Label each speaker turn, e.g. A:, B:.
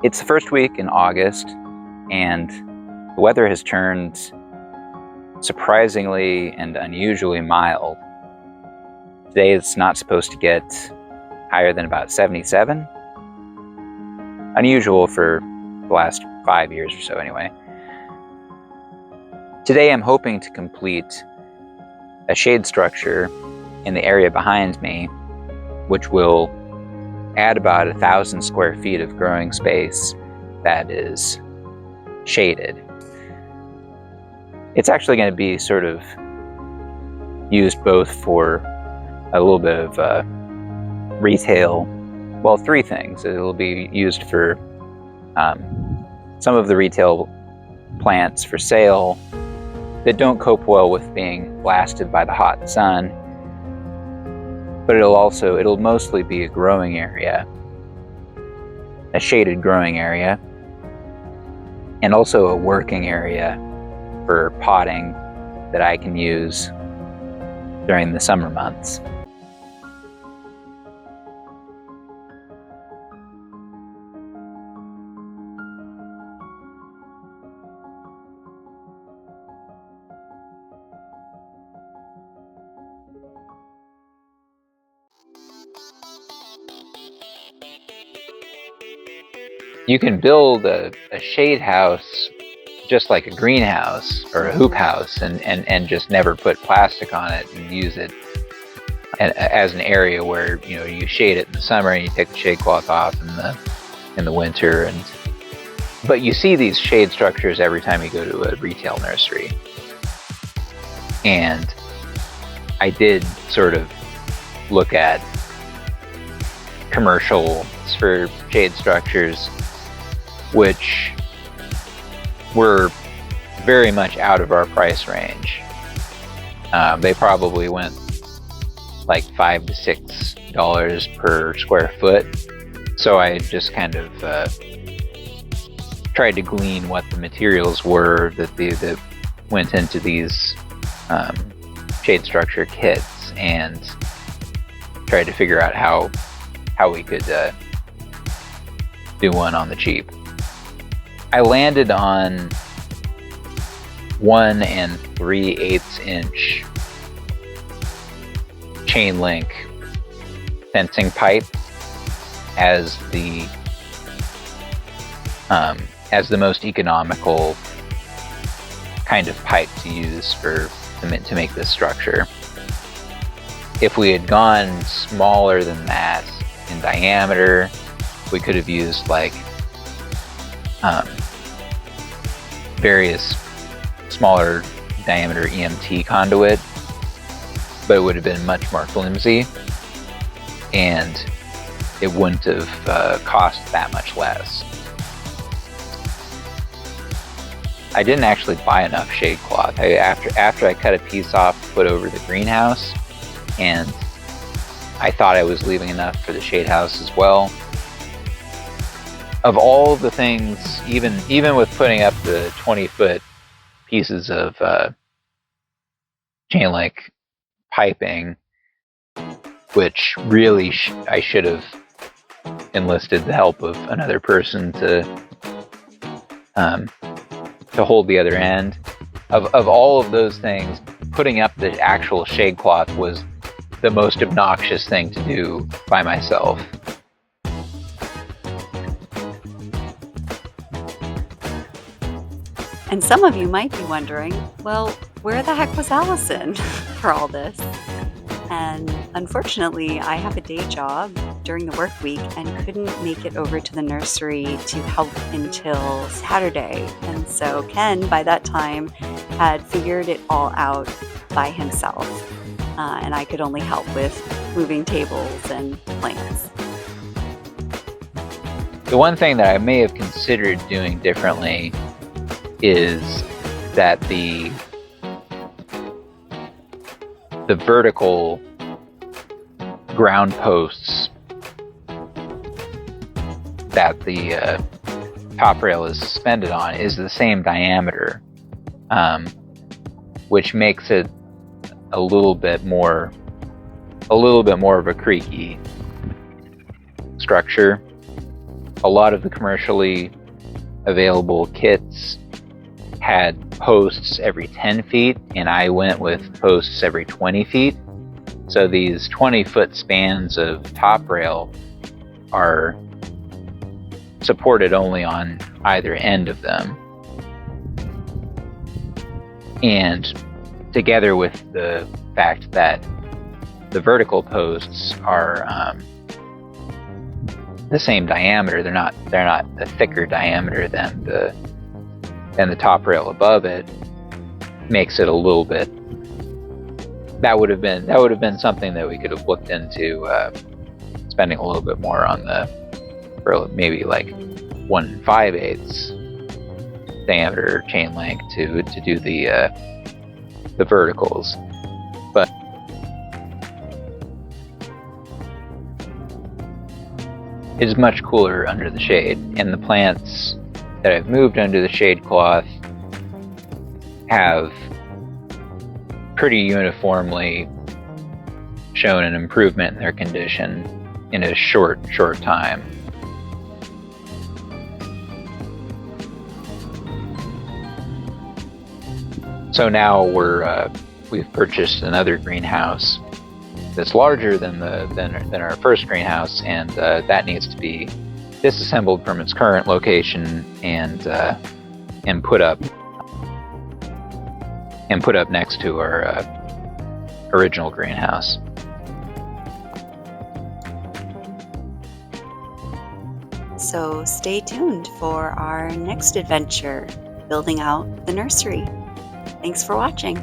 A: It's the first week in August, and the weather has turned surprisingly and unusually mild. Today it's not supposed to get higher than about 77. Unusual for the last 5 years or so anyway. Today I'm hoping to complete a shade structure in the area behind me, which will add about 1,000 square feet of growing space that is shaded. It's actually going to be sort of used both for a little bit of retail, well, three things. It'll be used for some of the retail plants for sale that don't cope well with being blasted by the hot sun, but it'll mostly be a growing area, a shaded growing area, and also a working area for potting that I can use during the summer months. You can build a shade house just like a greenhouse or a hoop house and just never put plastic on it and use it as an area where you shade it in the summer and you take the shade cloth off in the winter. But you see these shade structures every time you go to a retail nursery. And I did sort of look at commercials for shade structures, which were very much out of our price range. They probably went like $5 to $6 per square foot. So I just kind of tried to glean what the materials were that went into these shade structure kits, and tried to figure out how we could do one on the cheap. I landed on 1 3/8 inch chain link fencing pipe as the most economical kind of pipe to use to make this structure. If we had gone smaller than that in diameter, we could have used like various smaller diameter EMT conduit, but it would have been much more flimsy, and it wouldn't have cost that much less. I didn't actually buy enough shade cloth. After I cut a piece off to put over the greenhouse, and I thought I was leaving enough for the shade house as well. Of all the things, even with putting up the 20-foot pieces of chain link piping, which really I should have enlisted the help of another person to hold the other end. Of all of those things, putting up the actual shade cloth was the most obnoxious thing to do by myself.
B: And some of you might be wondering, well, where the heck was Allison for all this? And unfortunately, I have a day job during the work week and couldn't make it over to the nursery to help until Saturday. And so Ken, by that time, had figured it all out by himself. And I could only help with moving tables and plants.
A: The one thing that I may have considered doing differently is that the vertical ground posts that the top rail is suspended on is the same diameter, which makes it a little bit more of a creaky structure. a lot of the commercially available kits had posts every 10 feet, and I went with posts every 20 feet. So these 20-foot spans of top rail are supported only on either end of them. And together with the fact that the vertical posts are the same diameter, they're not a thicker diameter than the top rail above it, makes it a little bit. That would have been something that we could have looked into, spending a little bit more on for maybe like 1/5/8 diameter chain length to do the verticals, but it is much cooler under the shade, and the plants that I've moved under the shade cloth have pretty uniformly shown an improvement in their condition in a short time. So now we've purchased another greenhouse that's larger than our first greenhouse, and that needs to be disassembled from its current location and put up next to our original greenhouse.
B: So stay tuned for our next adventure, building out the nursery. Thanks for watching.